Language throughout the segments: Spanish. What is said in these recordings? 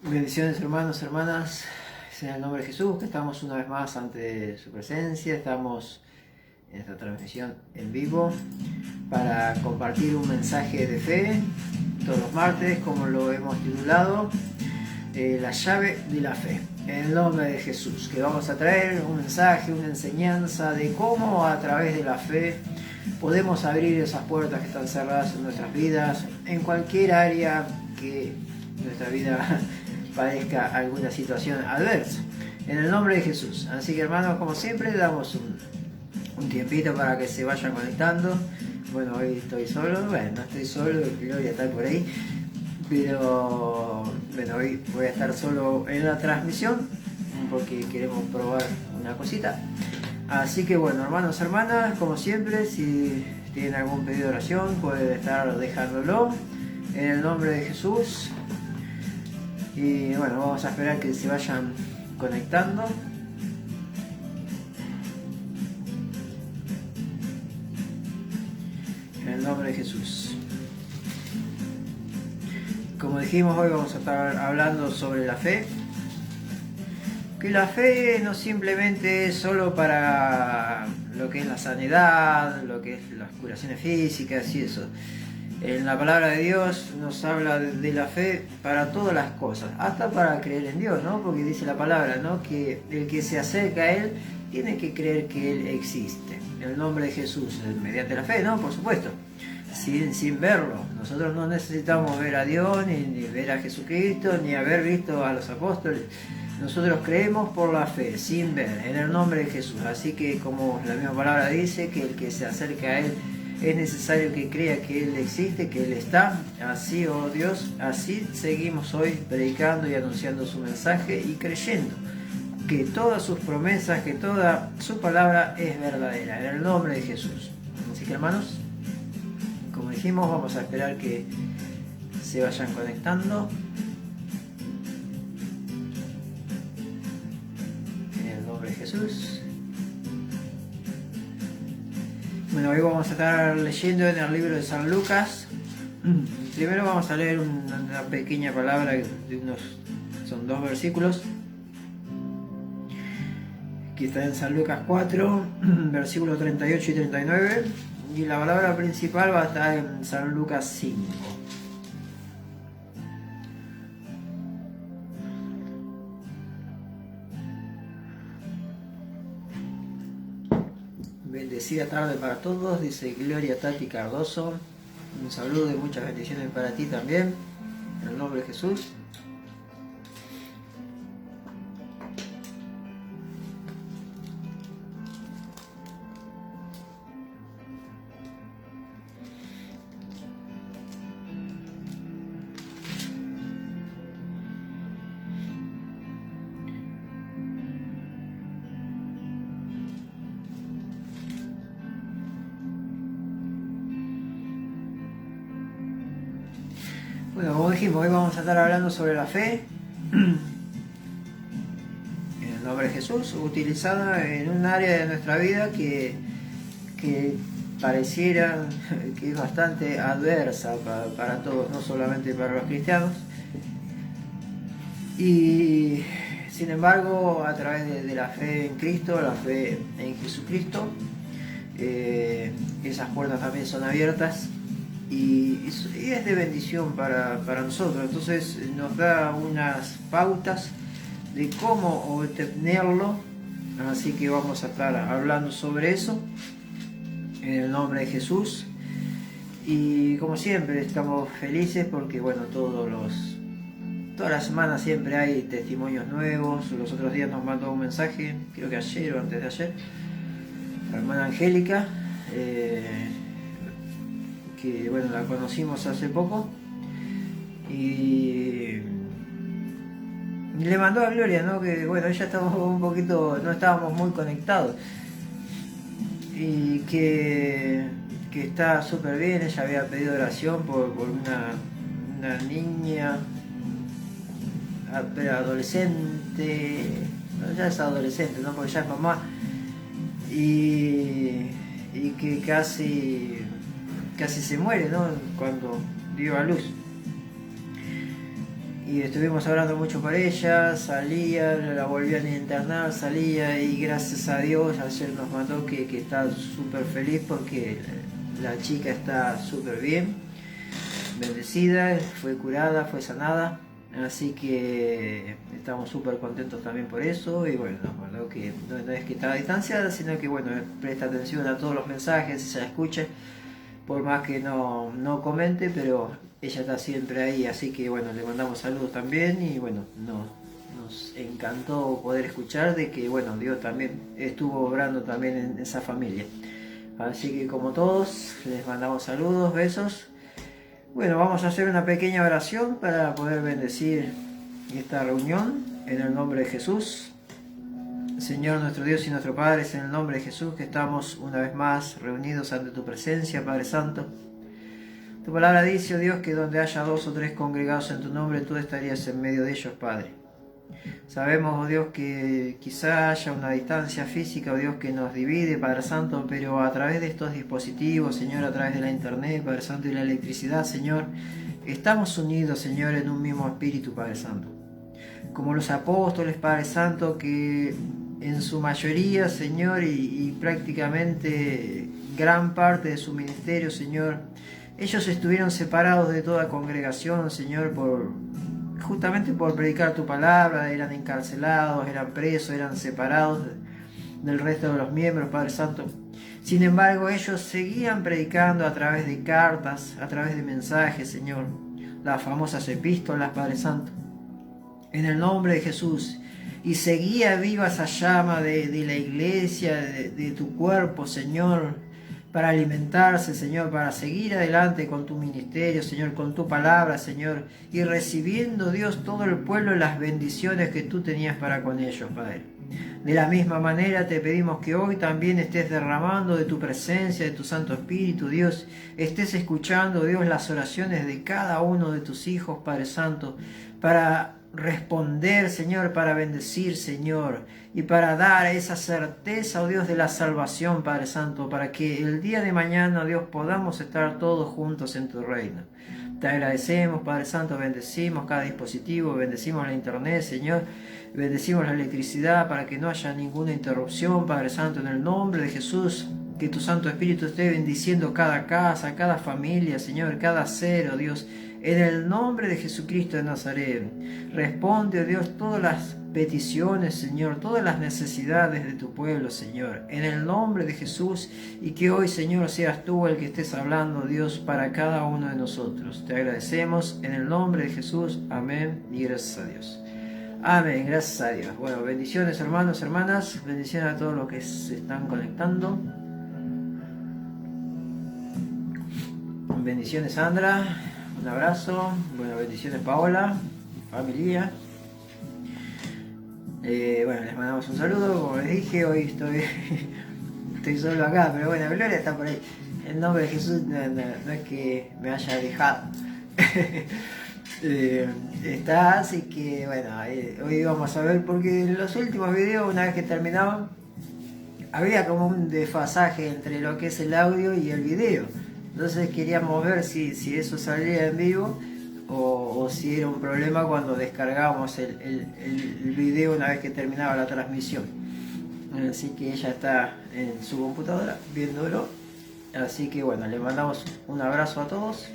Bendiciones hermanos, hermanas, en el nombre de Jesús, que estamos una vez más ante su presencia, estamos en esta transmisión en vivo para compartir un mensaje de fe todos los martes, como lo hemos titulado, la llave de la fe, en el nombre de Jesús, que vamos a traer un mensaje, una enseñanza de cómo a través de la fe podemos abrir esas puertas que están cerradas en nuestras vidas, en cualquier área que nuestra vida padezca alguna situación adversa, en el nombre de Jesús. Así que hermanos, como siempre, damos un tiempito para que se vayan conectando. Bueno, hoy estoy solo, bueno, no estoy solo, Gloria está por ahí, pero bueno, hoy voy a estar solo en la transmisión porque queremos probar una cosita. Así que bueno, hermanos, hermanas, como siempre, si tienen algún pedido de oración, pueden estar dejándolo en el nombre de Jesús. Y bueno, vamos a esperar que se vayan conectando. En el nombre de Jesús. Como dijimos, hoy vamos a estar hablando sobre la fe. Que la fe no simplemente es solo para lo que es la sanidad, lo que es las curaciones físicas y eso. En la palabra de Dios nos habla de la fe para todas las cosas, hasta para creer en Dios, ¿no? Porque dice la palabra, ¿no? Que el que se acerca a Él tiene que creer que Él existe. En el nombre de Jesús, mediante la fe, ¿no? Por supuesto, sin verlo. Nosotros no necesitamos ver a Dios, ni ver a Jesucristo, ni haber visto a los apóstoles. Nosotros creemos por la fe, sin ver, en el nombre de Jesús. Así que, como la misma palabra dice, que el que se acerca a Él es necesario que crea que Él existe, que Él está. Así, oh Dios, así seguimos hoy predicando y anunciando su mensaje y creyendo que todas sus promesas, que toda su palabra es verdadera, en el nombre de Jesús. Así que hermanos, como dijimos, vamos a esperar que se vayan conectando. En el nombre de Jesús. Bueno, hoy vamos a estar leyendo en el libro de San Lucas. Primero vamos a leer una pequeña palabra de son 2 versículos, que está en San Lucas 4, versículos 38 y 39, y la palabra principal va a estar en San Lucas 5. Bendecida tarde para todos, dice Gloria Tati Cardoso. Un saludo y muchas bendiciones para ti también, en el nombre de Jesús. Bueno, como dijimos, hoy vamos a estar hablando sobre la fe, en el nombre de Jesús, utilizada en un área de nuestra vida que pareciera que es bastante adversa para todos, no solamente para los cristianos. Y sin embargo, a través de la fe en Cristo, la fe en Jesucristo, esas puertas también son abiertas. Y es de bendición para nosotros. Entonces nos da unas pautas de cómo obtenerlo, así que vamos a estar hablando sobre eso en el nombre de Jesús. Y como siempre estamos felices porque bueno, todas las semanas siempre hay testimonios nuevos. Los otros días nos mandó un mensaje, creo que ayer o antes de ayer, la hermana Angélica, que bueno, la conocimos hace poco, y le mandó a Gloria, ¿no? Que bueno, ella estaba un poquito, no estábamos muy conectados, y que está súper bien. Ella había pedido oración por una niña, pero adolescente, no, ya es adolescente, ¿no? Porque ya es mamá, y que casi se muere, ¿no? Cuando dio a luz. y estuvimos hablando mucho por ella, salía, la volvían a internar, salía, y gracias a Dios ayer nos mandó que está súper feliz porque la chica está súper bien, bendecida, fue curada, fue sanada, así que estamos súper contentos también por eso. Y bueno, nos mandó que no es que está distanciada, sino que bueno, presta atención a todos los mensajes, ella escucha, por más que no comente, pero ella está siempre ahí, así que bueno, le mandamos saludos también. Y bueno, nos encantó poder escuchar de que bueno, Dios también estuvo obrando también en esa familia. Así que como todos, les mandamos saludos, besos. Bueno, vamos a hacer una pequeña oración para poder bendecir esta reunión en el nombre de Jesús. Señor nuestro Dios y nuestro Padre, es en el nombre de Jesús que estamos una vez más reunidos ante tu presencia, Padre Santo. Tu palabra dice, oh Dios, que donde haya 2 o 3 congregados en tu nombre, tú estarías en medio de ellos, Padre. Sabemos, oh Dios, que quizá haya una distancia física, oh Dios, que nos divide, Padre Santo, pero a través de estos dispositivos, Señor, a través de la internet, Padre Santo, y la electricidad, Señor, estamos unidos, Señor, en un mismo espíritu, Padre Santo. Como los apóstoles, Padre Santo, que en su mayoría, Señor, y prácticamente gran parte de su ministerio, Señor, ellos estuvieron separados de toda congregación, Señor, justamente por predicar tu palabra, eran encarcelados, eran presos, eran separados del resto de los miembros, Padre Santo. Sin embargo, ellos seguían predicando a través de cartas, a través de mensajes, Señor, las famosas epístolas, Padre Santo, en el nombre de Jesús. Y seguía viva esa llama de la iglesia, de tu cuerpo, Señor, para alimentarse, Señor, para seguir adelante con tu ministerio, Señor, con tu palabra, Señor, y recibiendo, Dios, todo el pueblo las bendiciones que tú tenías para con ellos, Padre. De la misma manera te pedimos que hoy también estés derramando de tu presencia, de tu Santo Espíritu, Dios, estés escuchando, Dios, las oraciones de cada uno de tus hijos, Padre Santo, para responder, Señor, para bendecir, Señor, y para dar esa certeza, oh Dios, de la salvación, Padre Santo, para que el día de mañana, Dios, podamos estar todos juntos en tu reino. Te agradecemos, Padre Santo, bendecimos cada dispositivo, bendecimos la internet, Señor, bendecimos la electricidad para que no haya ninguna interrupción, Padre Santo, en el nombre de Jesús. Que tu Santo Espíritu esté bendiciendo cada casa, cada familia, Señor, cada ser, oh Dios, en el nombre de Jesucristo de Nazaret. Responde, oh Dios, todas las peticiones, Señor, todas las necesidades de tu pueblo, Señor, en el nombre de Jesús. Y que hoy, Señor, seas tú el que estés hablando, Dios, para cada uno de nosotros. Te agradecemos en el nombre de Jesús. Amén y gracias a Dios. Amén, gracias a Dios. Bueno, bendiciones, hermanos, hermanas. Bendiciones a todos los que se están conectando. Bendiciones, Sandra. Un abrazo. Bueno, bendiciones, Paola, familia. Bueno, les mandamos un saludo. Como les dije, hoy estoy solo acá, pero bueno, Gloria está por ahí. En nombre de Jesús, no es que me haya dejado. Está, así que bueno, hoy vamos a ver, porque en los últimos videos, una vez que terminaban, había como un desfasaje entre lo que es el audio y el video. Entonces queríamos ver si eso salía en vivo o si era un problema cuando descargábamos el video una vez que terminaba la transmisión. Así que ella está en su computadora viéndolo. Así que bueno, le mandamos un abrazo a todos.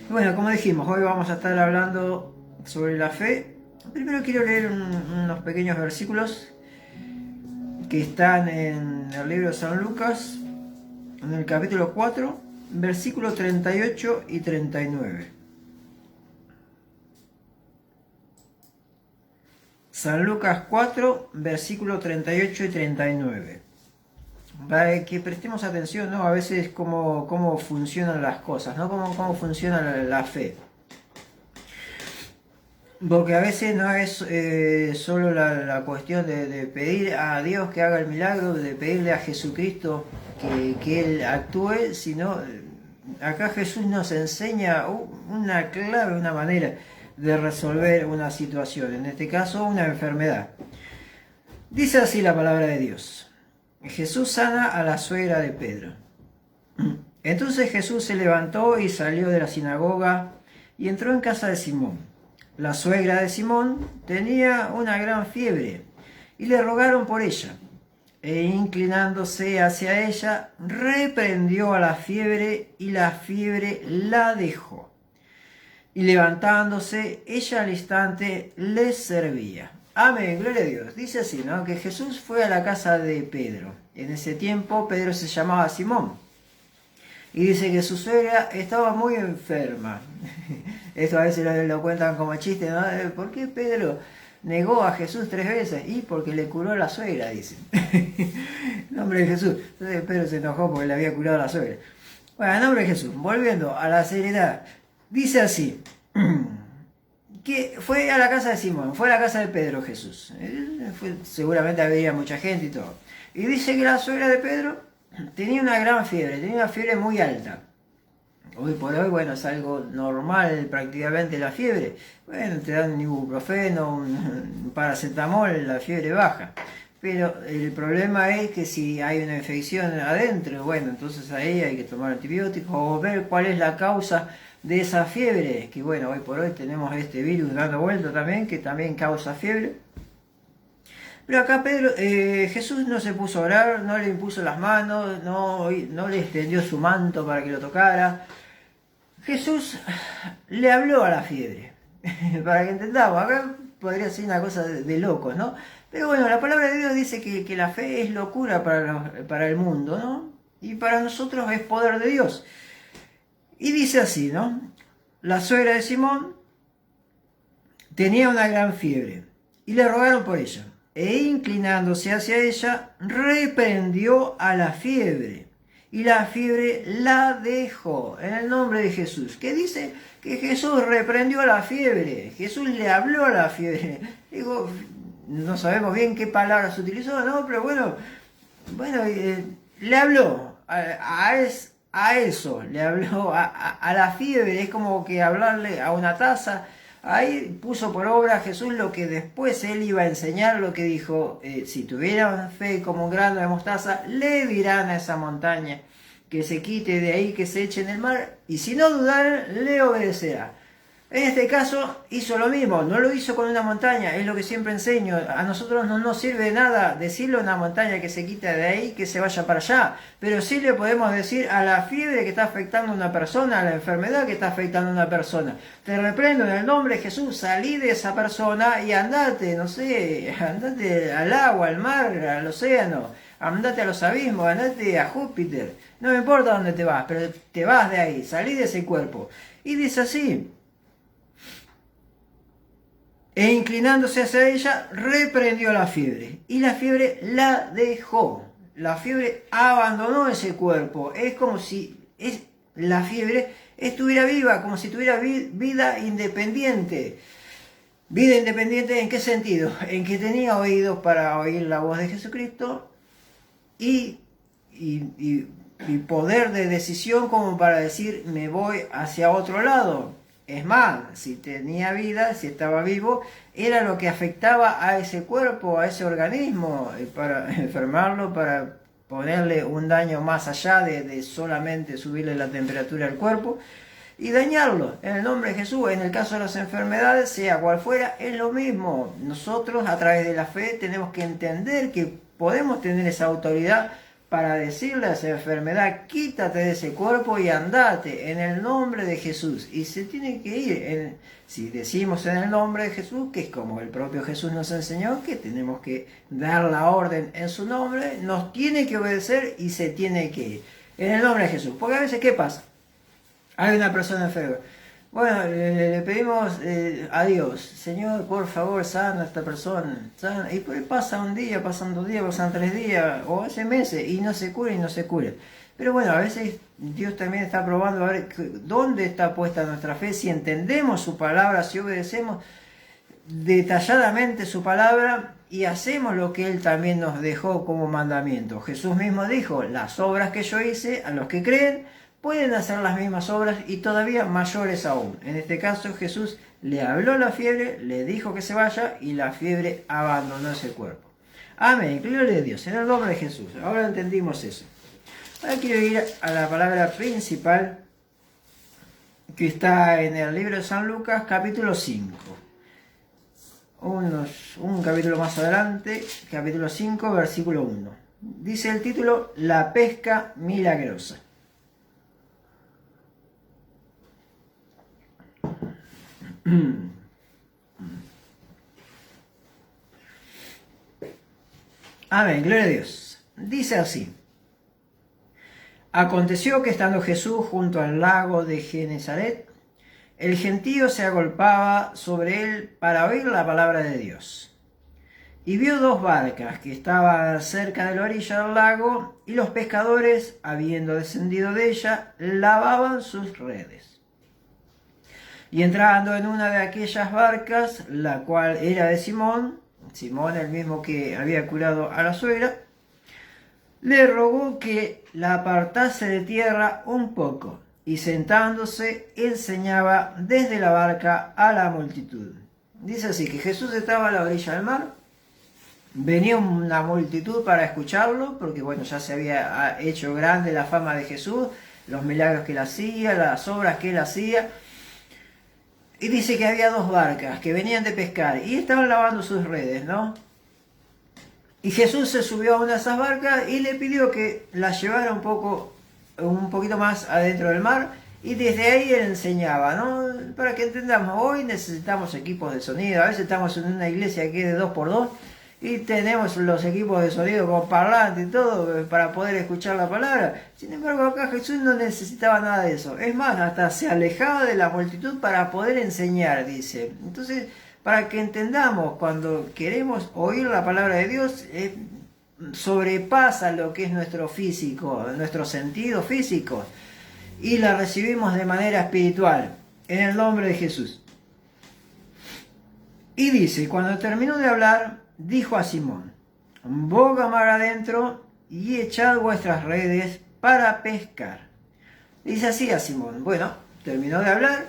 Y bueno, como dijimos, hoy vamos a estar hablando sobre la fe. Primero quiero leer unos pequeños versículos que están en el libro de San Lucas, en el capítulo 4, versículos 38 y 39. San Lucas 4, versículos 38 y 39. Para que prestemos atención, ¿no? A veces cómo funcionan las cosas, ¿no? Cómo funciona la fe. Porque a veces no es solo la cuestión de pedir a Dios que haga el milagro, de pedirle a Jesucristo que Él actúe, sino acá Jesús nos enseña una clave, una manera de resolver una situación, en este caso una enfermedad. Dice así la palabra de Dios: Jesús sana a la suegra de Pedro. Entonces Jesús se levantó y salió de la sinagoga y entró en casa de Simón. la suegra de Simón, tenía una gran fiebre y le rogaron por ella. E inclinándose hacia ella, reprendió a la fiebre y la fiebre la dejó. Y levantándose, ella al instante les servía. Amén, gloria a Dios. Dice así, ¿no? Que Jesús fue a la casa de Pedro. En ese tiempo Pedro se llamaba Simón. Y dice que su suegra estaba muy enferma. Esto a veces lo cuentan como chiste, ¿no? ¿Por qué Pedro negó a Jesús 3 veces? Y porque le curó la suegra, dicen. En nombre de Jesús. Entonces Pedro se enojó porque le había curado a la suegra. Bueno, en nombre de Jesús, volviendo a la seriedad. Dice así, que fue a la casa de Simón, fue a la casa de Pedro Jesús. Seguramente había mucha gente y todo. Y dice que la suegra de Pedro tenía una gran fiebre, tenía una fiebre muy alta. Hoy por hoy, bueno, es algo normal prácticamente la fiebre. Bueno, te dan un ibuprofeno, un paracetamol, la fiebre baja. Pero el problema es que si hay una infección adentro, bueno, entonces ahí hay que tomar antibióticos o ver cuál es la causa de esa fiebre. Que bueno, hoy por hoy tenemos este virus dando vuelta también, que también causa fiebre. Pero acá Jesús no se puso a orar, no le impuso las manos, no le extendió su manto para que lo tocara. Jesús le habló a la fiebre, para que entendamos. Acá podría ser una cosa de locos, ¿no? Pero bueno, la palabra de Dios dice que la fe es locura para el mundo, ¿no? Y para nosotros es poder de Dios. Y dice así, ¿no? La suegra de Simón tenía una gran fiebre y le rogaron por ella. E inclinándose hacia ella, reprendió a la fiebre. Y la fiebre la dejó, en el nombre de Jesús. ¿Qué dice? Que Jesús reprendió a la fiebre. Jesús le habló a la fiebre. Digo, no sabemos bien qué palabras utilizó, ¿no? Pero bueno, le habló a eso, le habló a la fiebre. Es como que hablarle a una taza. Ahí puso por obra Jesús lo que después él iba a enseñar, lo que dijo, si tuvieran fe como un grano de mostaza, le dirán a esa montaña que se quite de ahí, que se eche en el mar, y si no dudaran, le obedecerá. En este caso hizo lo mismo, no lo hizo con una montaña, es lo que siempre enseño. A nosotros no nos sirve de nada decirle a una montaña que se quite de ahí, que se vaya para allá, pero sí le podemos decir a la fiebre que está afectando a una persona, a la enfermedad que está afectando a una persona: te reprendo en el nombre de Jesús, salí de esa persona y andate, no sé, andate al agua, al mar, al océano, andate a los abismos, andate a Júpiter, no me importa dónde te vas, pero te vas de ahí, salí de ese cuerpo. Y dice así: e inclinándose hacia ella, reprendió la fiebre, y la fiebre la dejó. La fiebre abandonó ese cuerpo. Es como si la fiebre estuviera viva, como si tuviera vida independiente. ¿Vida independiente en qué sentido? En que tenía oídos para oír la voz de Jesucristo y poder de decisión como para decir, me voy hacia otro lado. Es más, si tenía vida, si estaba vivo, era lo que afectaba a ese cuerpo, a ese organismo, para enfermarlo, para ponerle un daño más allá de solamente subirle la temperatura al cuerpo y dañarlo. En el nombre de Jesús, en el caso de las enfermedades, sea cual fuera, es lo mismo. Nosotros, a través de la fe, tenemos que entender que podemos tener esa autoridad para decirle a esa enfermedad, quítate de ese cuerpo y andate en el nombre de Jesús. Y se tiene que ir, si decimos en el nombre de Jesús, que es como el propio Jesús nos enseñó, que tenemos que dar la orden en su nombre, nos tiene que obedecer y se tiene que ir en el nombre de Jesús. Porque a veces, ¿qué pasa? Hay una persona enferma. Bueno, le pedimos a Dios, Señor, por favor, sana a esta persona. Sana. Y pues pasa un día, pasan 2 días, pasan 3 días, o hace meses, y no se cura y no se cura. Pero bueno, a veces Dios también está probando a ver dónde está puesta nuestra fe, si entendemos su palabra, si obedecemos detalladamente su palabra y hacemos lo que Él también nos dejó como mandamiento. Jesús mismo dijo, las obras que yo hice, a los que creen, pueden hacer las mismas obras y todavía mayores aún. En este caso Jesús le habló a la fiebre, le dijo que se vaya y la fiebre abandonó ese cuerpo. Amén, gloria a Dios, en el nombre de Jesús. Ahora entendimos eso. Ahora quiero ir a la palabra principal que está en el libro de San Lucas, capítulo 5. un capítulo más adelante, capítulo 5, versículo 1. Dice el título, La pesca milagrosa. Amén, gloria a Dios. Dice así. Aconteció que estando Jesús junto al lago de Genesaret, el gentío se agolpaba sobre él para oír la palabra de Dios. Y vio dos barcas que estaban cerca de la orilla del lago, y los pescadores, habiendo descendido de ella, lavaban sus redes. Y entrando en una de aquellas barcas, la cual era de Simón, el mismo que había curado a la suegra, le rogó que la apartase de tierra un poco, y sentándose enseñaba desde la barca a la multitud. Dice así, que Jesús estaba a la orilla del mar, venía una multitud para escucharlo, porque bueno, ya se había hecho grande la fama de Jesús, los milagros que él hacía, las obras que él hacía. Y dice que había dos barcas que venían de pescar y estaban lavando sus redes, ¿no? Y Jesús se subió a una de esas barcas y le pidió que la llevara un poquito más adentro del mar, y desde ahí él enseñaba, ¿no? Para que entendamos, hoy necesitamos equipos de sonido, a veces estamos en una iglesia que es de 2x2 y tenemos los equipos de sonido con parlante y todo para poder escuchar la palabra. Sin embargo, acá Jesús no necesitaba nada de eso. Es más, hasta se alejaba de la multitud para poder enseñar, dice. Entonces, para que entendamos, cuando queremos oír la palabra de Dios, sobrepasa lo que es nuestro físico, nuestro sentido físico, y la recibimos de manera espiritual, en el nombre de Jesús. Y dice, cuando terminó de hablar, dijo a Simón, boga mar adentro y echad vuestras redes para pescar. Dice así a Simón, bueno, terminó de hablar,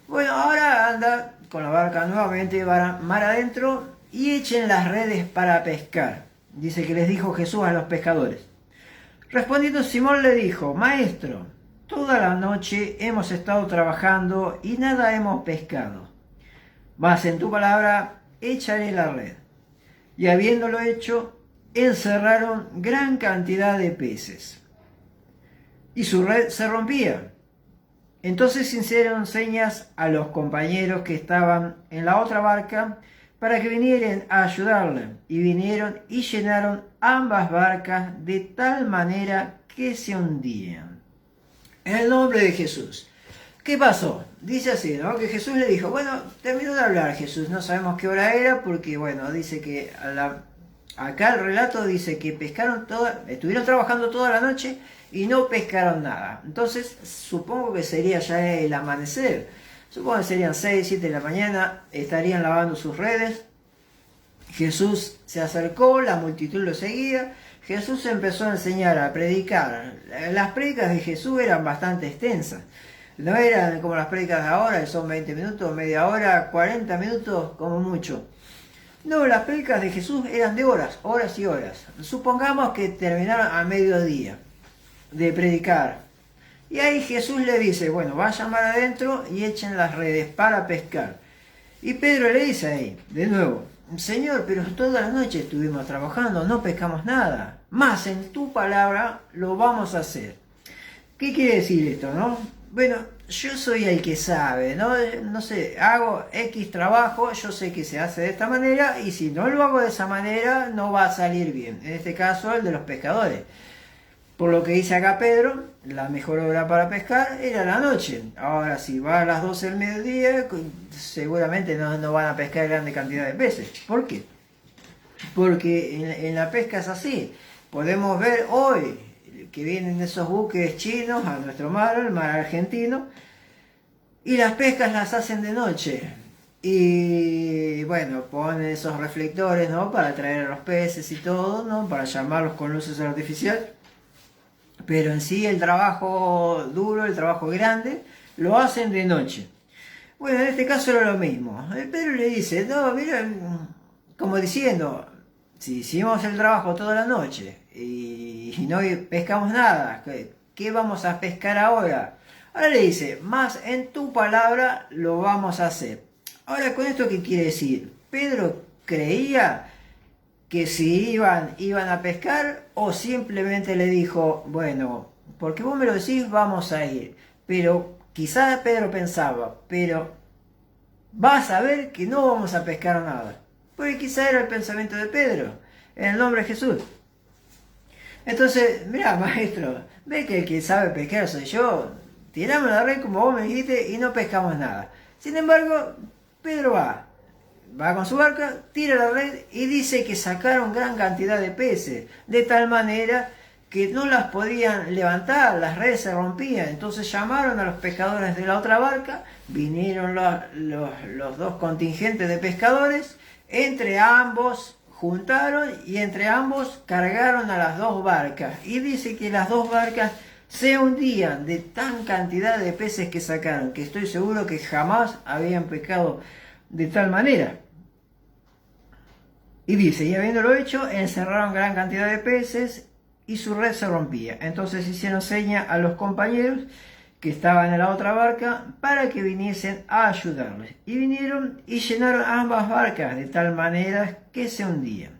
bueno, ahora anda con la barca nuevamente mar adentro y echen las redes para pescar. Dice que les dijo Jesús a los pescadores. Respondiendo Simón le dijo, Maestro, toda la noche hemos estado trabajando y nada hemos pescado. Mas en tu palabra echaré la red. Y habiéndolo hecho, encerraron gran cantidad de peces. Y su red se rompía. Entonces hicieron señas a los compañeros que estaban en la otra barca para que vinieran a ayudarle. Y vinieron y llenaron ambas barcas de tal manera que se hundían. En el nombre de Jesús. ¿Qué pasó? Dice así, ¿no? Que Jesús le dijo, bueno, terminó de hablar Jesús, no sabemos qué hora era, porque bueno, dice que acá el relato dice que estuvieron trabajando toda la noche y no pescaron nada. Entonces, supongo que sería ya el amanecer. Supongo que serían 6, 7 de la mañana, estarían lavando sus redes. Jesús se acercó, la multitud lo seguía. Jesús empezó a enseñar, a predicar. Las predicas de Jesús eran bastante extensas. No eran como las predicas de ahora, que son 20 minutos, media hora, 40 minutos, como mucho. No, las predicas de Jesús eran de horas, horas y horas. Supongamos que terminaron a mediodía de predicar. Y ahí Jesús le dice, bueno, vayan mar adentro y echen las redes para pescar. Y Pedro le dice ahí, de nuevo, Señor, pero toda la noche estuvimos trabajando, no pescamos nada. Más en tu palabra lo vamos a hacer. ¿Qué quiere decir esto, no? Bueno, yo soy el que sabe, ¿no? No sé, hago X trabajo, yo sé que se hace de esta manera, y si no lo hago de esa manera, no va a salir bien. En este caso, el de los pescadores. Por lo que dice acá Pedro, la mejor hora para pescar era la noche. Ahora, si va a las 12 del mediodía, seguramente no van a pescar grande cantidad de peces. ¿Por qué? Porque en la pesca es así. Podemos ver hoy que vienen esos buques chinos a nuestro mar, el mar argentino, y las pescas las hacen de noche. Y bueno, ponen esos reflectores, ¿no? Para atraer a los peces y todo, ¿no? Para llamarlos con luces artificiales. Pero en sí el trabajo duro, el trabajo grande, lo hacen de noche. Bueno, en este caso era lo mismo. El Pedro le dice, no, mira, como diciendo, si hicimos el trabajo toda la noche y no pescamos nada, ¿qué vamos a pescar ahora? Ahora le dice, más en tu palabra lo vamos a hacer. Ahora, ¿con esto qué quiere decir? Pedro creía que si iban a pescar, o simplemente le dijo, bueno, porque vos me lo decís, vamos a ir. Pero quizás Pedro pensaba, pero vas a ver que no vamos a pescar nada. Porque quizá era el pensamiento de Pedro, en el nombre de Jesús. Entonces, mira, maestro, ve que el que sabe pescar soy yo, tiramos la red como vos me dijiste y no pescamos nada. Sin embargo, Pedro va con su barca, tira la red y dice que sacaron gran cantidad de peces, de tal manera que no las podían levantar, las redes se rompían. Entonces llamaron a los pescadores de la otra barca, vinieron los dos contingentes de pescadores, entre ambos juntaron y entre ambos cargaron a las dos barcas. Y dice que las dos barcas se hundían de tan cantidad de peces que sacaron, que estoy seguro que jamás habían pescado de tal manera. Y dice, y habiéndolo hecho, encerraron gran cantidad de peces y su red se rompía. Entonces hicieron seña a los compañeros que estaban en la otra barca para que viniesen a ayudarles. Y vinieron y llenaron ambas barcas de tal manera que se hundían.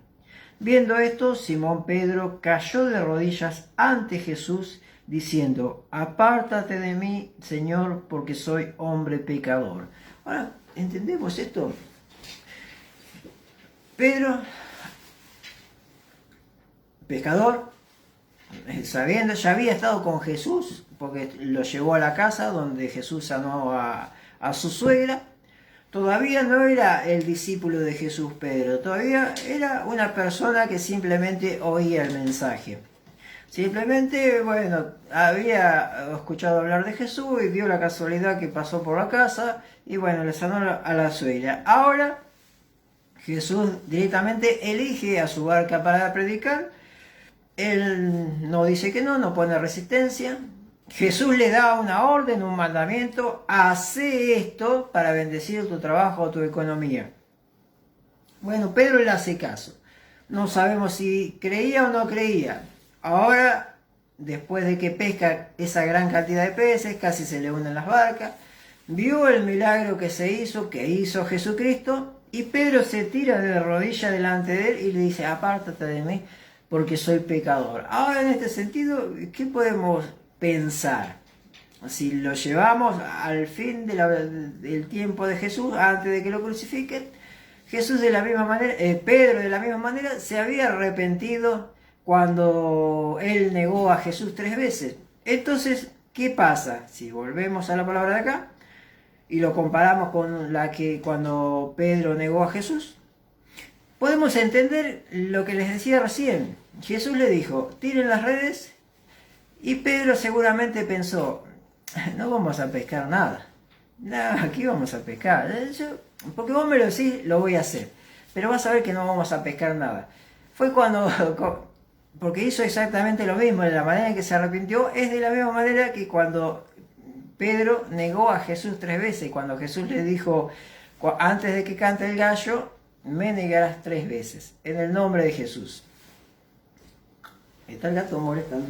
Viendo esto, Simón Pedro cayó de rodillas ante Jesús, diciendo, apártate de mí, Señor, porque soy hombre pecador. Ahora, ¿entendemos esto? Pedro, pescador, sabiendo, ya había estado con Jesús, porque lo llevó a la casa donde Jesús sanó a su suegra. Todavía no era el discípulo de Jesús Pedro, todavía era una persona que simplemente oía el mensaje. Simplemente, bueno, había escuchado hablar de Jesús y vio la casualidad que pasó por la casa y bueno, le sanó a la suegra. Ahora Jesús directamente elige a su barca para predicar. Él no dice que no pone resistencia. Jesús le da una orden, un mandamiento, hace esto para bendecir tu trabajo o tu economía. Bueno, Pedro le hace caso. No sabemos si creía o no creía. Ahora, después de que pesca esa gran cantidad de peces, casi se le unen las barcas, vio el milagro que hizo Jesucristo, y Pedro se tira de rodillas delante de él y le dice, apártate de mí, porque soy pecador. Ahora, en este sentido, ¿qué podemos pensar? Si lo llevamos al fin del tiempo de Jesús, antes de que lo crucifiquen, Jesús de la misma manera, Pedro de la misma manera, se había arrepentido cuando él negó a Jesús 3 veces. Entonces, ¿qué pasa? Si volvemos a la palabra de acá y lo comparamos con la que cuando Pedro negó a Jesús, podemos entender lo que les decía recién. Jesús le dijo, tiren las redes, y Pedro seguramente pensó, no vamos a pescar nada. No, aquí vamos a pescar. Porque vos me lo decís, lo voy a hacer. Pero vas a ver que no vamos a pescar nada. Fue porque hizo exactamente lo mismo. De la manera en que se arrepintió es de la misma manera que cuando Pedro negó a Jesús 3 veces. Cuando Jesús le dijo, antes de que cante el gallo, me negarás 3 veces. En el nombre de Jesús. Está el gato molestando.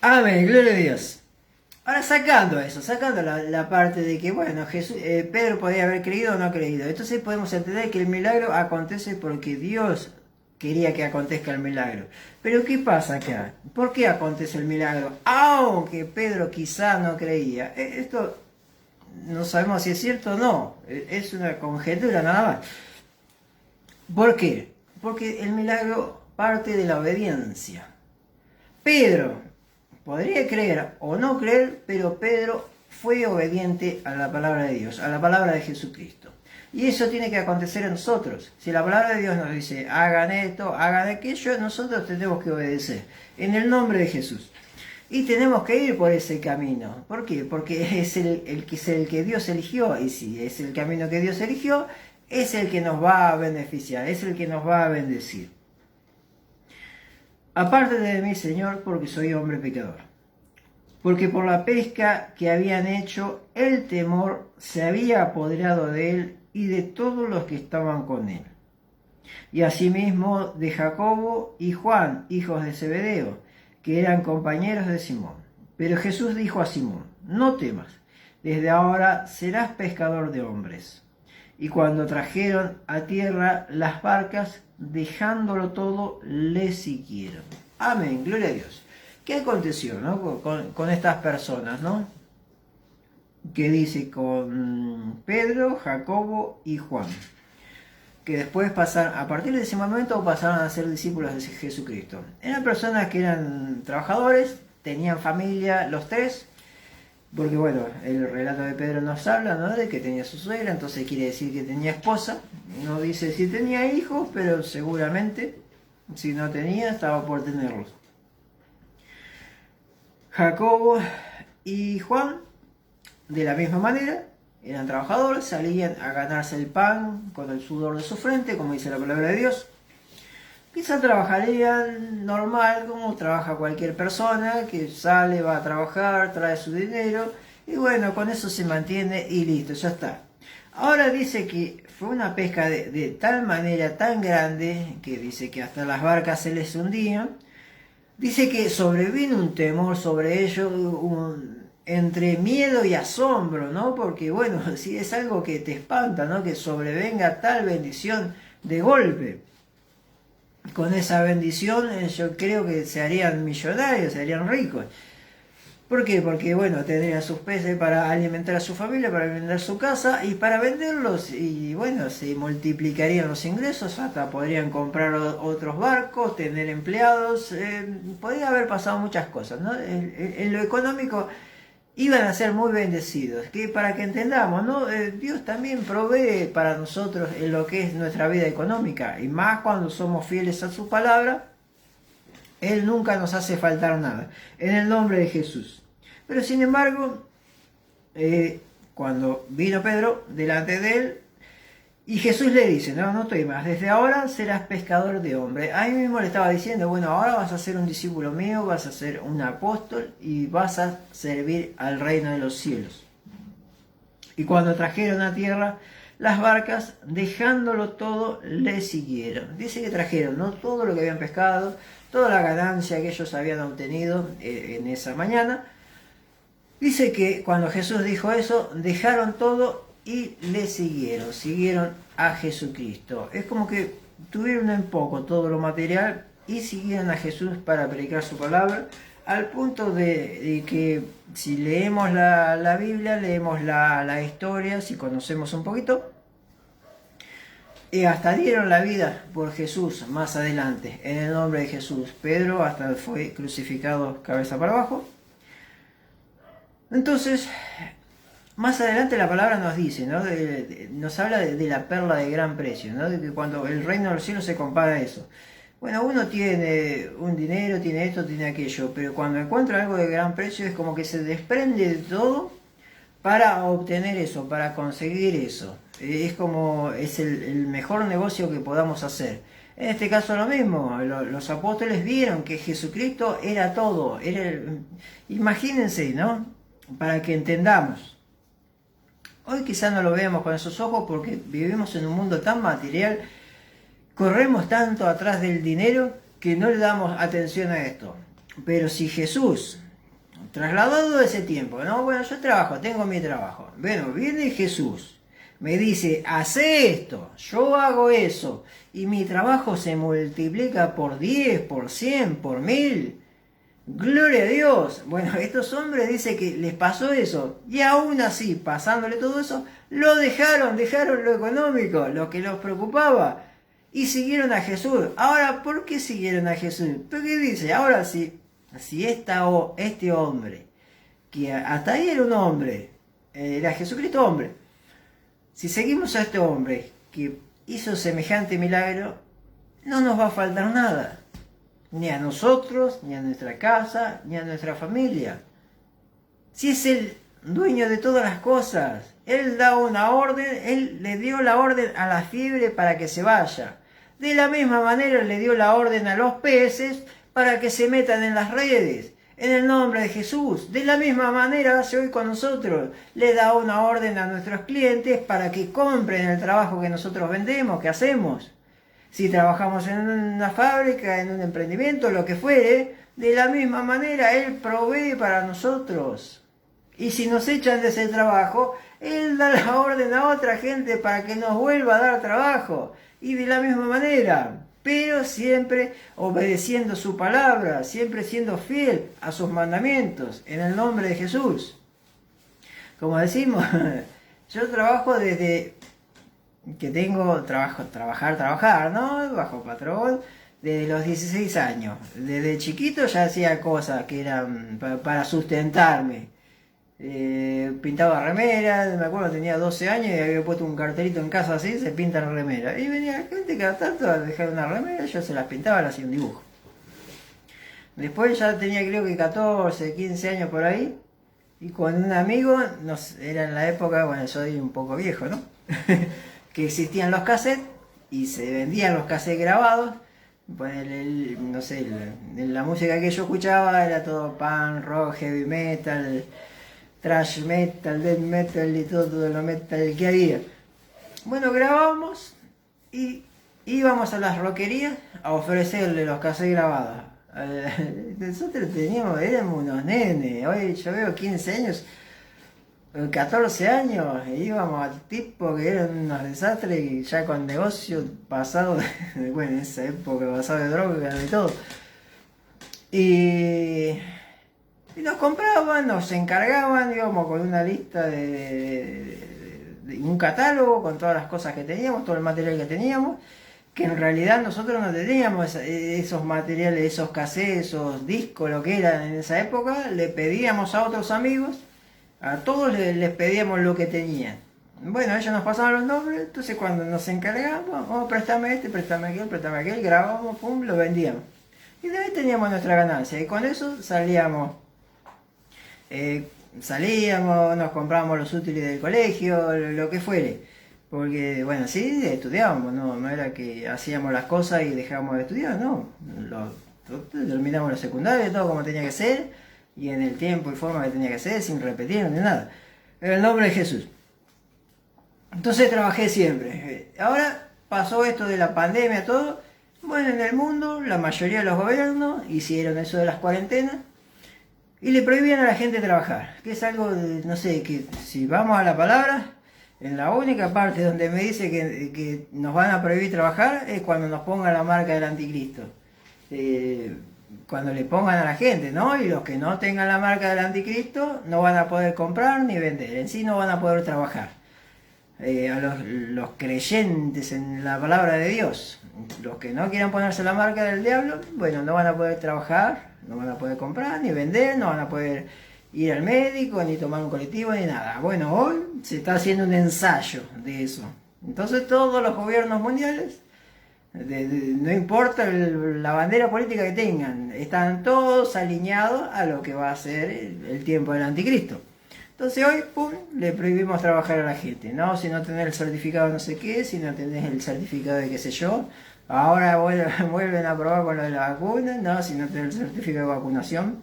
Amén, gloria a Dios. Ahora sacando la parte de que, bueno, Pedro podía haber creído o no creído. Entonces podemos entender que el milagro acontece porque Dios quería que acontezca el milagro. Pero ¿qué pasa acá? ¿Por qué acontece el milagro? Aunque Pedro quizá no creía. Esto no sabemos si es cierto o no. Es una conjetura nada más. ¿Por qué? Porque el milagro parte de la obediencia. Pedro podría creer o no creer, pero Pedro fue obediente a la palabra de Dios, a la palabra de Jesucristo. Y eso tiene que acontecer en nosotros. Si la palabra de Dios nos dice, hagan esto, hagan aquello, nosotros tenemos que obedecer, en el nombre de Jesús. Y tenemos que ir por ese camino. ¿Por qué? Porque es el que Dios eligió, y si es el camino que Dios eligió, es el que nos va a beneficiar, es el que nos va a bendecir. Apártate de mí, Señor, porque soy hombre pecador. Porque por la pesca que habían hecho, el temor se había apoderado de él y de todos los que estaban con él. Y asimismo de Jacobo y Juan, hijos de Zebedeo, que eran compañeros de Simón. Pero Jesús dijo a Simón, no temas, desde ahora serás pescador de hombres. Y cuando trajeron a tierra las barcas, dejándolo todo, le siguieron. Amén, gloria a Dios. ¿Qué aconteció, no? con estas personas, ¿no? Que dice con Pedro, Jacobo y Juan, que después pasaron, a partir de ese momento pasaron a ser discípulos de Jesucristo. Eran personas que eran trabajadores, tenían familia los tres, porque bueno, el relato de Pedro nos habla, ¿no? De que tenía su suegra, entonces quiere decir que tenía esposa. No dice si tenía hijos, pero seguramente si no tenía, estaba por tenerlos. Jacobo y Juan, de la misma manera, eran trabajadores, salían a ganarse el pan con el sudor de su frente, como dice la palabra de Dios. Quizá trabajarían normal, como trabaja cualquier persona, que sale, va a trabajar, trae su dinero, y bueno, con eso se mantiene y listo, ya está. Ahora dice que fue una pesca de tal manera, tan grande, que dice que hasta las barcas se les hundían. Dice que sobrevino un temor sobre ellos, entre miedo y asombro, ¿no? Porque bueno, si es algo que te espanta, ¿no? Que sobrevenga tal bendición de golpe. Con esa bendición yo creo que se harían millonarios, se harían ricos. ¿Por qué? Porque bueno, tendrían sus peces para alimentar a su familia, para alimentar su casa y para venderlos, y bueno, se multiplicarían los ingresos, hasta podrían comprar otros barcos, tener empleados, podría haber pasado muchas cosas, ¿no? En lo económico iban a ser muy bendecidos, que para que entendamos, ¿no? Dios también provee para nosotros en lo que es nuestra vida económica, y más cuando somos fieles a su palabra. Él nunca nos hace faltar nada, en el nombre de Jesús. Pero sin embargo, cuando vino Pedro delante de él, y Jesús le dice, no estoy más, desde ahora serás pescador de hombres. Ahí mismo le estaba diciendo, bueno, ahora vas a ser un discípulo mío, vas a ser un apóstol y vas a servir al reino de los cielos. Y cuando trajeron a tierra las barcas, dejándolo todo, le siguieron. Dice que trajeron, ¿no? Todo lo que habían pescado, toda la ganancia que ellos habían obtenido en esa mañana. Dice que cuando Jesús dijo eso, dejaron todo y le siguieron a Jesucristo. Es como que tuvieron en poco todo lo material y siguieron a Jesús para predicar su palabra, al punto de que si leemos la Biblia, leemos la historia, si conocemos un poquito, hasta dieron la vida por Jesús más adelante, en el nombre de Jesús. Pedro hasta fue crucificado cabeza para abajo. Entonces, más adelante la palabra nos dice, ¿no? Nos habla de la perla de gran precio, ¿no? De que cuando el reino de los cielos se compara a eso. Bueno, uno tiene un dinero, tiene esto, tiene aquello, pero cuando encuentra algo de gran precio es como que se desprende de todo para obtener eso, para conseguir eso. Es como, es el mejor negocio que podamos hacer. En este caso lo mismo, los apóstoles vieron que Jesucristo era todo. Imagínense, ¿no? Para que entendamos. Hoy quizás no lo veamos con esos ojos porque vivimos en un mundo tan material, corremos tanto atrás del dinero que no le damos atención a esto. Pero si Jesús, trasladado ese tiempo, ¿no? Bueno, yo trabajo, tengo mi trabajo. Bueno, viene Jesús, me dice, hace esto, yo hago eso, y mi trabajo se multiplica por 10, por 100, por 1000. Gloria a Dios. Bueno, estos hombres dice que les pasó eso, y aún así, pasándole todo eso, lo dejaron lo económico, lo que los preocupaba, y siguieron a Jesús. Ahora, ¿por qué siguieron a Jesús? Porque dice, ahora sí, si este hombre, que hasta ahí era un hombre, era Jesucristo hombre, si seguimos a este hombre que hizo semejante milagro, no nos va a faltar nada. Ni a nosotros, ni a nuestra casa, ni a nuestra familia. Si es el dueño de todas las cosas, Él da una orden, Él le dio la orden a la fiebre para que se vaya. De la misma manera le dio la orden a los peces para que se metan en las redes. En el nombre de Jesús. De la misma manera hace hoy con nosotros. Le da una orden a nuestros clientes para que compren el trabajo que nosotros vendemos, que hacemos. Si trabajamos en una fábrica, en un emprendimiento, lo que fuere, de la misma manera Él provee para nosotros. Y si nos echan de ese trabajo, Él da la orden a otra gente para que nos vuelva a dar trabajo. Y de la misma manera, pero siempre obedeciendo su palabra, siempre siendo fiel a sus mandamientos, en el nombre de Jesús. Como decimos, yo trabajo desde que tengo trabajar, ¿no? Bajo patrón, desde los 16 años. Desde chiquito ya hacía cosas que eran para sustentarme. Pintaba remeras, me acuerdo tenía 12 años y había puesto un cartelito en casa así, se pintan remeras. Y venía gente cada tanto a dejar una remera, yo se las pintaba, le hacía un dibujo. Después ya tenía creo que 14, 15 años por ahí. Y con un amigo, era en la época, bueno, soy un poco viejo, ¿no? Que existían los cassettes y se vendían los cassettes grabados. Pues no sé, la música que yo escuchaba era todo punk, rock, heavy metal, thrash metal, death metal y todo lo metal que había. Bueno, grabábamos y íbamos a las rockerías a ofrecerle los cassettes grabados. Nosotros éramos unos nenes, hoy yo veo 15 años, 14 años, e íbamos a tipos que eran unos desastres y ya con negocio pasado, bueno, en esa época pasado de droga y todo. Y nos compraban, nos encargaban, íbamos con una lista de un catálogo con todas las cosas que teníamos, todo el material que teníamos, que en realidad nosotros no teníamos esos materiales, esos cassettes, esos discos, lo que eran en esa época, le pedíamos a otros amigos, a todos les pedíamos lo que tenían. Bueno, ellos nos pasaban los nombres, entonces cuando nos encargábamos, oh, préstame este, préstame aquel, grabábamos, pum, lo vendíamos. Y de ahí teníamos nuestra ganancia, y con eso salíamos, nos comprábamos los útiles del colegio, lo que fuere. Porque, bueno, sí, estudiábamos, no era que hacíamos las cosas y dejábamos de estudiar, no. Terminamos lo secundario, todo como tenía que ser, y en el tiempo y forma que tenía que ser, sin repetir ni nada. En el nombre de Jesús. Entonces trabajé siempre. Ahora pasó esto de la pandemia, todo. Bueno, en el mundo, la mayoría de los gobiernos hicieron eso de las cuarentenas y le prohibían a la gente trabajar. Que es algo, no sé, que si vamos a la palabra, en la única parte donde me dice que nos van a prohibir trabajar es cuando nos pongan la marca del anticristo. Cuando le pongan a la gente, ¿no? Y los que no tengan la marca del anticristo no van a poder comprar ni vender, en sí no van a poder trabajar. A los creyentes en la palabra de Dios, los que no quieran ponerse la marca del diablo, bueno, no van a poder trabajar, no van a poder comprar ni vender, no van a poder ir al médico, ni tomar un colectivo, ni nada. Bueno, hoy se está haciendo un ensayo de eso. Entonces todos los gobiernos mundiales, no importa la bandera política que tengan, están todos alineados a lo que va a ser el tiempo del anticristo. Entonces hoy, pum, le prohibimos trabajar a la gente, ¿no? Si no tenés el certificado no sé qué, si no tenés el certificado de qué sé yo, ahora vuelven a probar con lo de la vacuna, ¿no? Si no tenés el certificado de vacunación,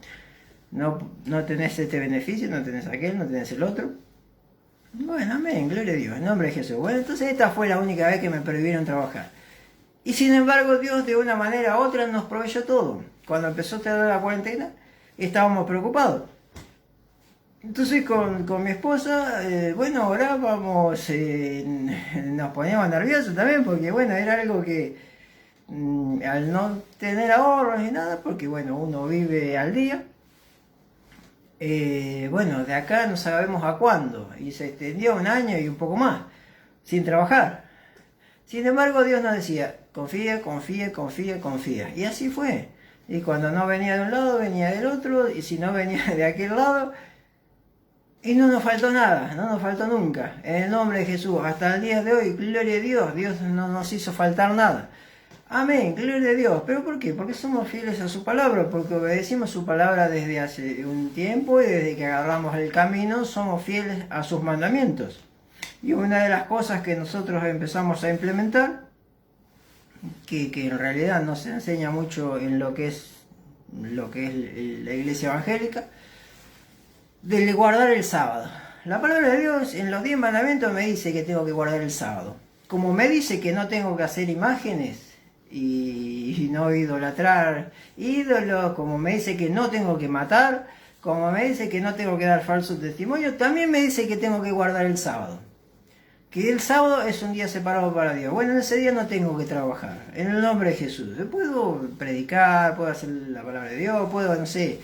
no tenés este beneficio, no tenés aquel, no tenés el otro. Bueno, amén, gloria a Dios, en nombre de Jesús. Bueno, entonces esta fue la única vez que me prohibieron trabajar. Y sin embargo, Dios de una manera u otra nos proveyó todo. Cuando empezó la cuarentena, estábamos preocupados. Entonces con mi esposa, bueno, orábamos, nos poníamos nerviosos también, porque bueno, era algo que al no tener ahorros ni nada, porque bueno, uno vive al día, bueno, de acá no sabemos a cuándo, y se extendió un año y un poco más, sin trabajar. Sin embargo, Dios nos decía, confía, confía, confía, confía, y así fue. Y cuando no venía de un lado, venía del otro, y si no venía de aquel lado, y no nos faltó nada, no nos faltó nunca. En el nombre de Jesús, hasta el día de hoy, gloria a Dios, Dios no nos hizo faltar nada. Amén, gloria a Dios. ¿Pero por qué? Porque somos fieles a su palabra, porque obedecimos su palabra desde hace un tiempo y desde que agarramos el camino somos fieles a sus mandamientos. Y una de las cosas que nosotros empezamos a implementar, que en realidad no se enseña mucho en lo que es la iglesia evangélica, de guardar el sábado. La palabra de Dios en los 10 mandamientos me dice que tengo que guardar el sábado. Como me dice que no tengo que hacer imágenes y no idolatrar ídolos, como me dice que no tengo que matar, como me dice que no tengo que dar falso testimonio, también me dice que tengo que guardar el sábado. Que el sábado es un día separado para Dios. Bueno, en ese día no tengo que trabajar. En el nombre de Jesús. Puedo predicar, puedo hacer la palabra de Dios, puedo, no sé,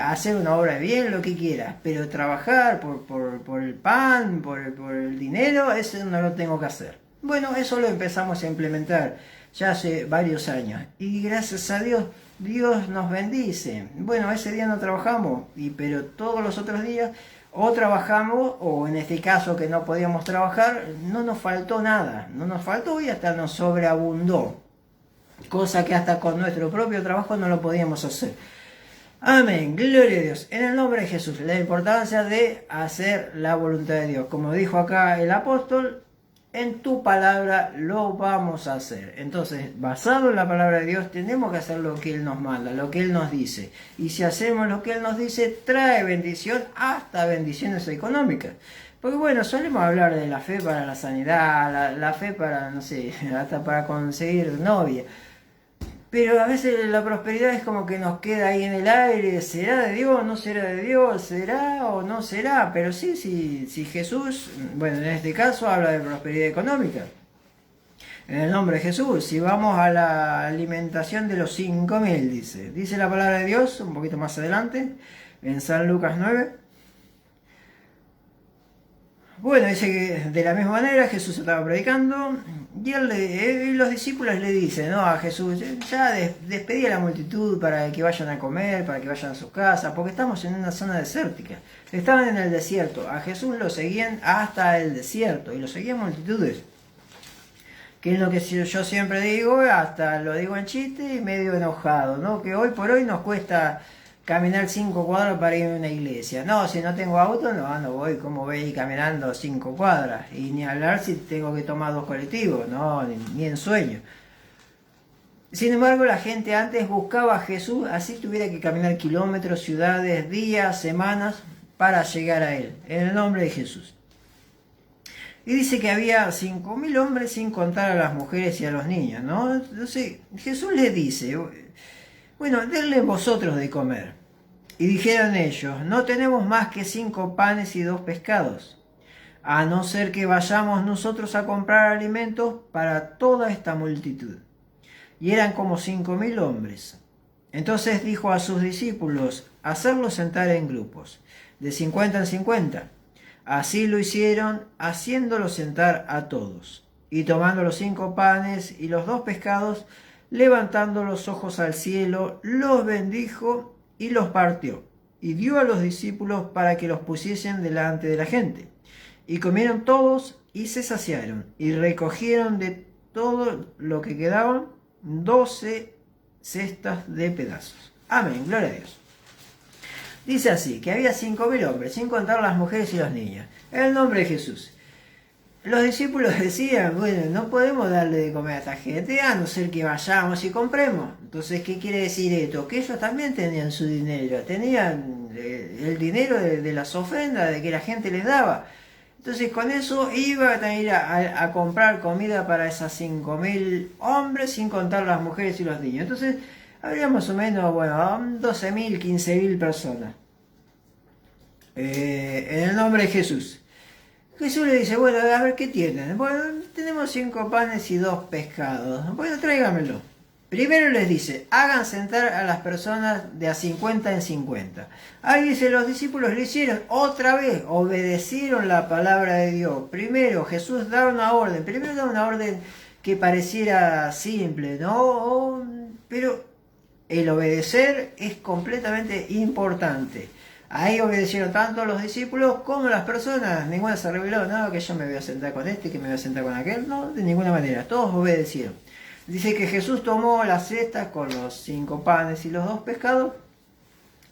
hacer una obra de bien, lo que quieras. Pero trabajar por el pan, por el dinero, eso no lo tengo que hacer. Bueno, eso lo empezamos a implementar ya hace varios años. Y gracias a Dios, Dios nos bendice. Bueno, ese día no trabajamos, pero todos los otros días o trabajamos, o en este caso que no podíamos trabajar, no nos faltó nada. No nos faltó y hasta nos sobreabundó. Cosa que hasta con nuestro propio trabajo no lo podíamos hacer. Amén, gloria a Dios. En el nombre de Jesús, la importancia de hacer la voluntad de Dios. Como dijo acá el apóstol, en tu palabra lo vamos a hacer. Entonces, basado en la palabra de Dios, tenemos que hacer lo que Él nos manda, lo que Él nos dice. Y si hacemos lo que Él nos dice, trae bendición, hasta bendiciones económicas. Porque bueno, solemos hablar de la fe para la sanidad, la fe para, no sé, hasta para conseguir novia. Pero a veces la prosperidad es como que nos queda ahí en el aire. ¿Será de Dios? ¿No será de Dios? ¿Será o no será? Pero sí, si Jesús, bueno, en este caso habla de prosperidad económica. En el nombre de Jesús, si vamos a la alimentación de los 5.000, dice la palabra de Dios, un poquito más adelante, en San Lucas 9. Bueno, dice que de la misma manera Jesús estaba predicando y los discípulos le dicen, ¿no?, a Jesús, ya despedí a la multitud para que vayan a comer, para que vayan a sus casas, porque estamos en una zona desértica. Estaban en el desierto, a Jesús lo seguían hasta el desierto y lo seguían multitudes. Que es lo que yo siempre digo, hasta lo digo en chiste y medio enojado, ¿no? Que hoy por hoy nos cuesta caminar 5 cuadras para ir a una iglesia. No, si no tengo auto, no voy, como veis, caminando 5 cuadras. Y ni hablar si tengo que tomar 2 colectivos, no, ni en sueño. Sin embargo, la gente antes buscaba a Jesús, así tuviera que caminar kilómetros, ciudades, días, semanas, para llegar a Él, en el nombre de Jesús. Y dice que había 5.000 hombres sin contar a las mujeres y a los niños, ¿no? Entonces Jesús les dice, bueno, denle vosotros de comer. Y dijeron ellos, no tenemos más que 5 panes y 2 pescados, a no ser que vayamos nosotros a comprar alimentos para toda esta multitud. Y eran como 5.000 hombres. Entonces dijo a sus discípulos, hacerlos sentar en grupos, de 50 en 50. Así lo hicieron, haciéndolos sentar a todos. Y tomando los 5 panes y los 2 pescados, levantando los ojos al cielo, los bendijo y los partió. Y dio a los discípulos para que los pusiesen delante de la gente. Y comieron todos y se saciaron. Y recogieron de todo lo que quedaban 12 cestas de pedazos. Amén, gloria a Dios. Dice así, que había 5.000 hombres, sin contar las mujeres y los niños. En el nombre de Jesús. Los discípulos decían, bueno, no podemos darle de comer a esta gente, a no ser que vayamos y compremos. Entonces, ¿qué quiere decir esto? Que ellos también tenían su dinero, tenían el dinero de las ofrendas, de que la gente les daba. Entonces, con eso iban a ir a comprar comida para esas 5.000 hombres, sin contar las mujeres y los niños. Entonces, habría más o menos, bueno, 12.000, 15.000 personas. En el nombre de Jesús. Jesús le dice, bueno, a ver, ¿qué tienen? Bueno, tenemos 5 panes y 2 pescados. Bueno, tráigamelo. Primero les dice, hagan sentar a las personas de a 50 en 50. Ahí dice, los discípulos lo hicieron otra vez, obedecieron la palabra de Dios. Primero, Jesús da una orden. Primero da una orden que pareciera simple, ¿no? Pero el obedecer es completamente importante. Ahí obedecieron tanto los discípulos como las personas. Ninguna se rebeló, no, que yo me voy a sentar con este, que me voy a sentar con aquel. No, de ninguna manera. Todos obedecieron. Dice que Jesús tomó las cestas con los 5 panes y los 2 pescados,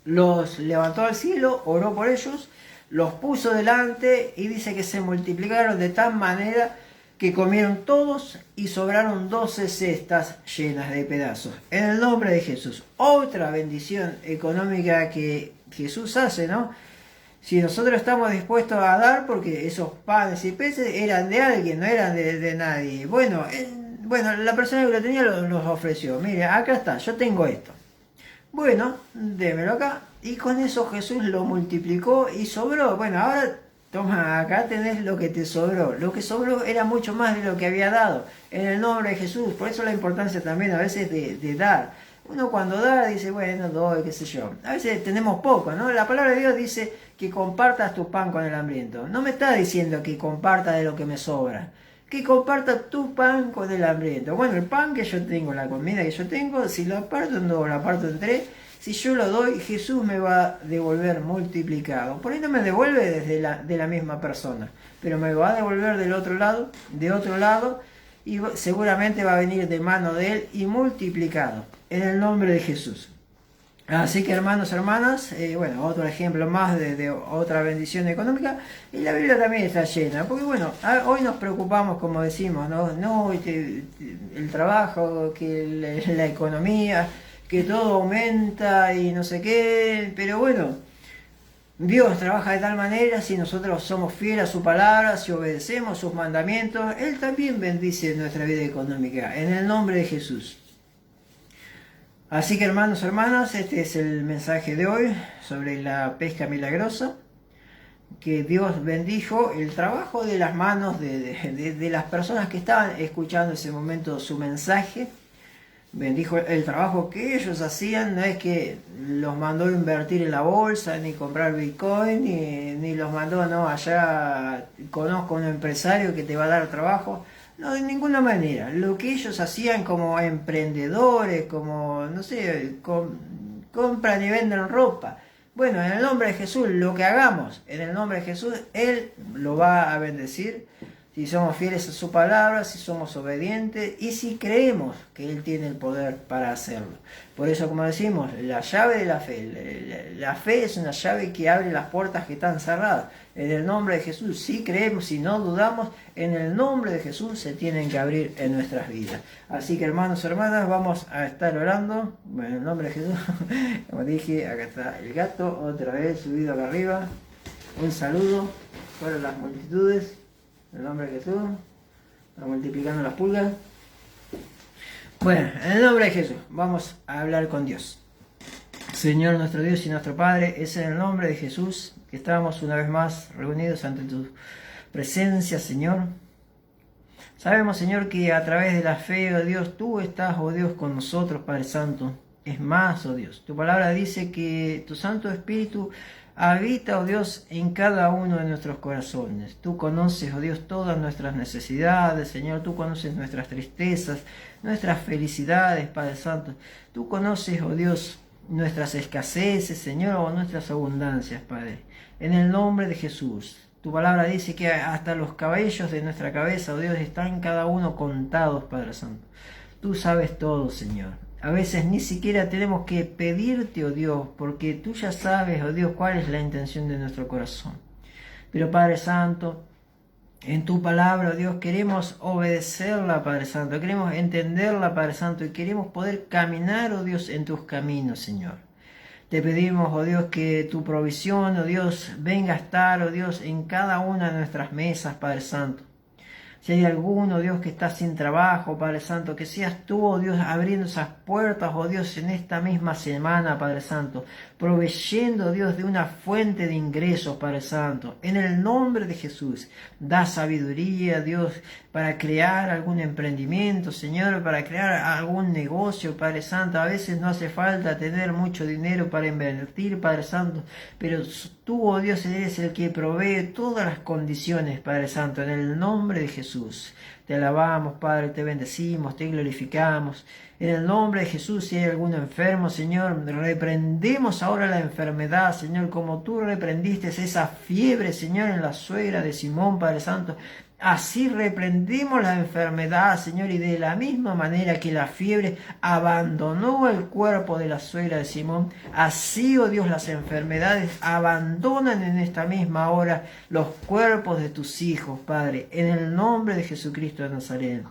los levantó al cielo, oró por ellos, los puso delante y dice que se multiplicaron de tal manera que comieron todos y sobraron 12 cestas llenas de pedazos. En el nombre de Jesús. Otra bendición económica que Jesús hace, ¿no? Si nosotros estamos dispuestos a dar, porque esos panes y peces eran de alguien, no eran de nadie. Bueno, la persona que lo tenía los ofreció. Mire, acá está, yo tengo esto. Bueno, démelo acá. y con eso Jesús lo multiplicó y sobró. Bueno, ahora toma, acá tenés lo que te sobró. Lo que sobró era mucho más de lo que había dado. En el nombre de Jesús. Por eso la importancia también a veces de dar. Uno cuando da dice, bueno, doy, qué sé yo. A veces tenemos poco, ¿no? La palabra de Dios dice que compartas tu pan con el hambriento. No me está diciendo que comparta de lo que me sobra. Que comparta tu pan con el hambriento. Bueno, el pan que yo tengo, la comida que yo tengo, si lo parto en dos, la parto en tres, si yo lo doy, Jesús me va a devolver multiplicado. Por ahí no me devuelve de la misma persona, pero me va a devolver del otro lado, de otro lado, y seguramente va a venir de mano de Él y multiplicado, en el nombre de Jesús. Así que hermanos, hermanas, bueno, otro ejemplo más de otra bendición económica, y la Biblia también está llena, porque bueno, hoy nos preocupamos, como decimos, no el trabajo, que la economía, que todo aumenta y no sé qué, pero bueno, Dios trabaja de tal manera, si nosotros somos fieles a su palabra, si obedecemos sus mandamientos, Él también bendice nuestra vida económica, en el nombre de Jesús. Así que hermanos, hermanas, este es el mensaje de hoy sobre la pesca milagrosa, que Dios bendijo el trabajo de las manos de las personas que estaban escuchando en ese momento su mensaje. Bendijo el trabajo que ellos hacían, no es que los mandó a invertir en la bolsa, ni comprar Bitcoin, ni los mandó, no, allá conozco a un empresario que te va a dar trabajo. No, de ninguna manera. Lo que ellos hacían como emprendedores, como, no sé, compran y venden ropa. Bueno, en el nombre de Jesús, lo que hagamos, en el nombre de Jesús, Él lo va a bendecir. Si somos fieles a su palabra, si somos obedientes y si creemos que Él tiene el poder para hacerlo. Por eso, como decimos, la llave de la fe. La fe es una llave que abre las puertas que están cerradas. En el nombre de Jesús, si creemos, si no dudamos, en el nombre de Jesús se tienen que abrir en nuestras vidas. Así que hermanos, hermanas, vamos a estar orando. Bueno, en el nombre de Jesús, como dije, acá está el gato, otra vez subido acá arriba. Un saludo para las multitudes. En el nombre de Jesús, está multiplicando las pulgas. Bueno, en el nombre de Jesús, vamos a hablar con Dios. Señor nuestro Dios y nuestro Padre, es en el nombre de Jesús que estamos una vez más reunidos ante tu presencia, Señor. Sabemos, Señor, que a través de la fe, oh Dios, tú estás, oh Dios, con nosotros, Padre Santo. Es más, oh Dios, tu palabra dice que tu Santo Espíritu habita, oh Dios, en cada uno de nuestros corazones. Tú conoces, oh Dios, todas nuestras necesidades, Señor. Tú conoces nuestras tristezas, nuestras felicidades, Padre Santo. Tú conoces, oh Dios, nuestras escaseces, Señor, o nuestras abundancias, Padre. En el nombre de Jesús. Tu palabra dice que hasta los cabellos de nuestra cabeza, oh Dios, están cada uno contados, Padre Santo. Tú sabes todo, Señor. A veces ni siquiera tenemos que pedirte, oh Dios, porque tú ya sabes, oh Dios, cuál es la intención de nuestro corazón. Pero Padre Santo, en tu palabra, oh Dios, queremos obedecerla, Padre Santo, queremos entenderla, Padre Santo, y queremos poder caminar, oh Dios, en tus caminos, Señor. Te pedimos, oh Dios, que tu provisión, oh Dios, venga a estar, oh Dios, en cada una de nuestras mesas, Padre Santo. Si hay alguno, Dios, que está sin trabajo, Padre Santo, que seas tú, oh Dios, abriendo esas puertas, oh Dios, en esta misma semana, Padre Santo, proveyendo, Dios, de una fuente de ingresos, Padre Santo. En el nombre de Jesús, da sabiduría, Dios, para crear algún emprendimiento, Señor, para crear algún negocio, Padre Santo. A veces no hace falta tener mucho dinero para invertir, Padre Santo, pero tú, oh Dios, eres el que provee todas las condiciones, Padre Santo, en el nombre de Jesús. Te alabamos, Padre, te bendecimos, te glorificamos. En el nombre de Jesús, si hay algún enfermo, Señor, reprendemos ahora la enfermedad, Señor, como tú reprendiste esa fiebre, Señor, en la suegra de Simón, Padre Santo. Así reprendimos la enfermedad, Señor, y de la misma manera que la fiebre abandonó el cuerpo de la suegra de Simón, así, oh Dios, las enfermedades abandonan en esta misma hora los cuerpos de tus hijos, Padre, en el nombre de Jesucristo de Nazaret.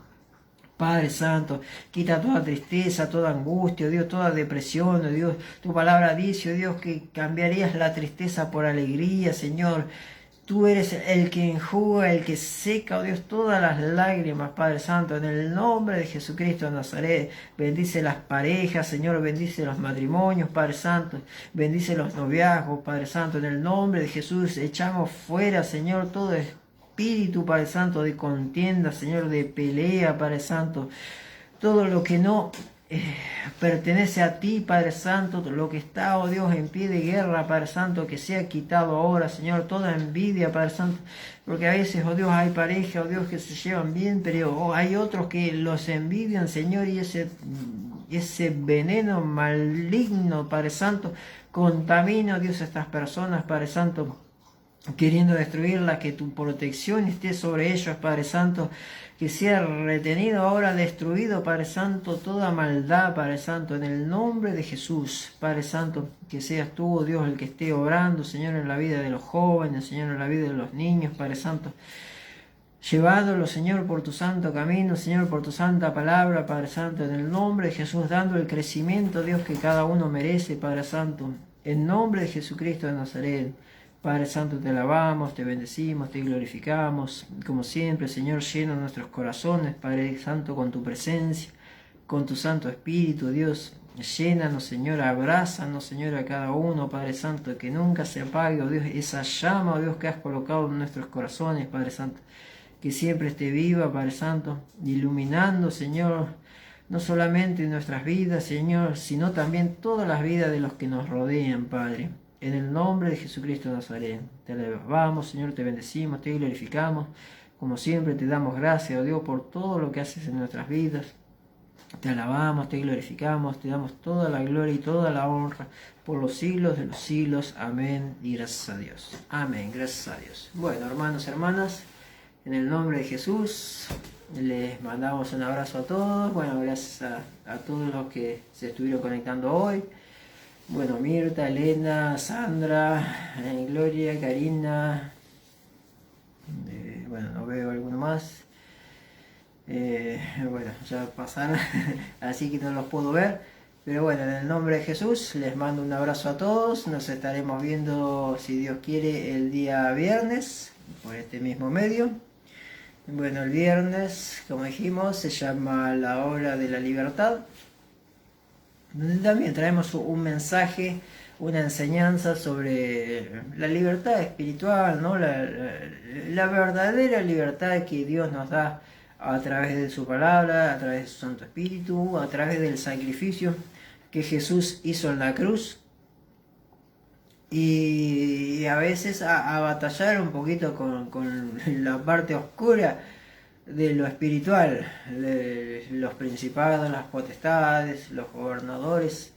Padre Santo, quita toda tristeza, toda angustia, oh Dios, toda depresión, oh Dios. Tu palabra dice, oh Dios, que cambiarías la tristeza por alegría, Señor. Tú eres el que enjuga, el que seca, oh Dios, todas las lágrimas, Padre Santo, en el nombre de Jesucristo de Nazaret. Bendice las parejas, Señor, bendice los matrimonios, Padre Santo, bendice los noviazgos, Padre Santo, en el nombre de Jesús. Echamos fuera, Señor, todo espíritu, Padre Santo, de contienda, Señor, de pelea, Padre Santo. Todo lo que no pertenece a ti, Padre Santo, lo que está, oh Dios, en pie de guerra, Padre Santo, que sea quitado ahora, Señor, toda envidia, Padre Santo, porque a veces, oh Dios, hay parejas, oh Dios, que se llevan bien, pero hay otros que los envidian, Señor, y ese veneno maligno, Padre Santo, contamina, oh Dios, a estas personas, Padre Santo, queriendo destruirla, que tu protección esté sobre ellos, Padre Santo, que sea retenido ahora, destruido, Padre Santo, toda maldad, Padre Santo, en el nombre de Jesús, Padre Santo, que seas tú, oh Dios, el que esté obrando, Señor, en la vida de los jóvenes, Señor, en la vida de los niños, Padre Santo, llevándolo, Señor, por tu santo camino, Señor, por tu santa palabra, Padre Santo, en el nombre de Jesús, dando el crecimiento, Dios, que cada uno merece, Padre Santo, en nombre de Jesucristo de Nazaret. Padre Santo, te alabamos, te bendecimos, te glorificamos, como siempre, Señor, llena nuestros corazones, Padre Santo, con tu presencia, con tu Santo Espíritu, Dios, llénanos, Señor, abrázanos, Señor, a cada uno, Padre Santo, que nunca se apague, oh Dios, esa llama, oh Dios, que has colocado en nuestros corazones, Padre Santo, que siempre esté viva, Padre Santo, iluminando, Señor, no solamente nuestras vidas, Señor, sino también todas las vidas de los que nos rodean, Padre. En el nombre de Jesucristo de Nazaret, te alabamos, Señor, te bendecimos, te glorificamos. Como siempre, te damos gracias, oh Dios, por todo lo que haces en nuestras vidas. Te alabamos, te glorificamos, te damos toda la gloria y toda la honra por los siglos de los siglos. Amén y gracias a Dios. Amén, gracias a Dios. Bueno, hermanos, hermanas, en el nombre de Jesús, les mandamos un abrazo a todos. Bueno, gracias a todos los que se estuvieron conectando hoy. Bueno, Mirta, Elena, Sandra, Gloria, Karina, bueno, no veo alguno más. Bueno, ya pasaron, así que no los puedo ver. Pero bueno, en el nombre de Jesús les mando un abrazo a todos. Nos estaremos viendo, si Dios quiere, el día viernes, por este mismo medio. Bueno, el viernes, como dijimos, se llama La Hora de la Libertad, donde también traemos un mensaje, una enseñanza sobre la libertad espiritual, ¿no? La verdadera libertad que Dios nos da a través de su palabra, a través de su Santo Espíritu, a través del sacrificio que Jesús hizo en la cruz. Y a veces a batallar un poquito con la parte oscura de lo espiritual, de los principados, las potestades, los gobernadores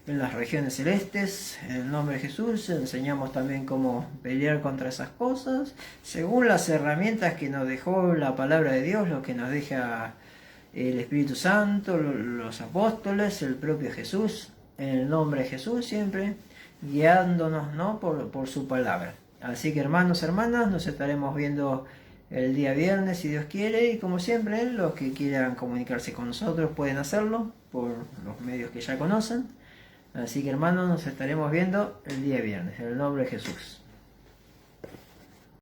en las regiones celestes. En el nombre de Jesús enseñamos también cómo pelear contra esas cosas, según las herramientas que nos dejó la palabra de Dios, lo que nos deja el Espíritu Santo, los apóstoles, el propio Jesús, en el nombre de Jesús siempre, guiándonos, ¿no? por su palabra. Así que hermanos, hermanas, nos estaremos viendo el día viernes, si Dios quiere, y como siempre, los que quieran comunicarse con nosotros pueden hacerlo por los medios que ya conocen. Así que hermanos, nos estaremos viendo el día viernes, en el nombre de Jesús.